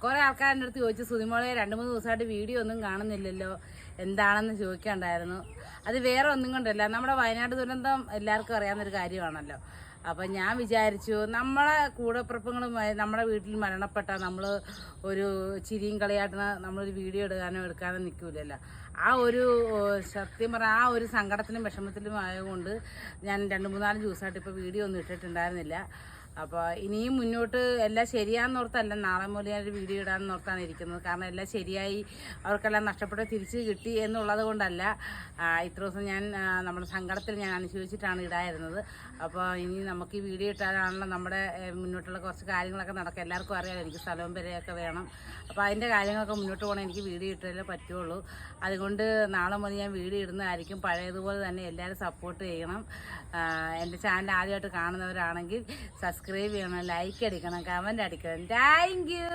കുറേ ആൾക്കാരുടെ അടുത്ത് ചോദിച്ചു, സുതിമോളെ 2-3 ദിവസമായിട്ട് വീഡിയോ ഒന്നും കാണുന്നില്ലല്ലോ, എന്താണെന്ന് ചോദിക്കാണ്ടായിരുന്നു. അത് വേറെ ഒന്നും കൊണ്ടല്ല, നമ്മുടെ വയനാട് ദുരന്തം എല്ലാവർക്കും അറിയാവുന്നൊരു കാര്യമാണല്ലോ. അപ്പം ഞാൻ വിചാരിച്ചു, നമ്മളെ കൂടപ്പിറപ്പുകളുമായി നമ്മുടെ വീട്ടിൽ മരണപ്പെട്ട നമ്മൾ ഒരു ചിരിയും കളിയായിട്ട് നമ്മളൊരു വീഡിയോ എടുക്കാനോ നിൽക്കില്ലല്ലോ. ആ ഒരു സത്യം പറഞ്ഞാൽ ആ ഒരു സങ്കടത്തിലും വിഷമത്തിലും ആയതുകൊണ്ട് ഞാൻ 2-3-4 ദിവസമായിട്ട് ഇപ്പോൾ വീഡിയോ ഒന്നും ഇട്ടിട്ടുണ്ടായിരുന്നില്ല. അപ്പോൾ ഇനിയും മുന്നോട്ട് എല്ലാം ശരിയാണെന്നോർത്തല്ല, നാളെ മുതൽ ഞാനൊരു വീഡിയോ ഇടാമെന്നോർത്താണ് ഇരിക്കുന്നത്. കാരണം എല്ലാം ശരിയായി, അവർക്കെല്ലാം നഷ്ടപ്പെട്ട് തിരിച്ച് കിട്ടി എന്നുള്ളത് കൊണ്ടല്ല. ഇത്ര ദിവസം ഞാൻ നമ്മുടെ സങ്കടത്തിൽ ഞാൻ അനുഭവിച്ചിട്ടാണ് ഇടായിരുന്നത്. അപ്പോൾ ഇനി നമുക്ക് ഈ വീഡിയോ ഇട്ടാലാണല്ലോ നമ്മുടെ മുന്നോട്ടുള്ള കുറച്ച് കാര്യങ്ങളൊക്കെ നടക്കുക. എല്ലാവർക്കും അറിയാമല്ലോ, എനിക്ക് സ്ഥലവും വരെയൊക്കെ വേണം. അപ്പോൾ അതിൻ്റെ കാര്യങ്ങളൊക്കെ മുന്നോട്ട് പോകണം, എനിക്ക് വീഡിയോ ഇട്ടാലേ പറ്റുള്ളൂ. അതുകൊണ്ട് നാളെ മുതൽ ഞാൻ വീഡിയോ ഇടുന്നതായിരിക്കും. പഴയതുപോലെ തന്നെ എല്ലാവരും സപ്പോർട്ട് ചെയ്യണം. എൻ്റെ ചാനൽ ആദ്യമായിട്ട് കാണുന്നവരാണെങ്കിൽ സബ്സ്ക്രൈബ് ചെയ്യണം, ലൈക്ക് അടിക്കണം, കമൻറ്റ് അടിക്കണം. Thank you.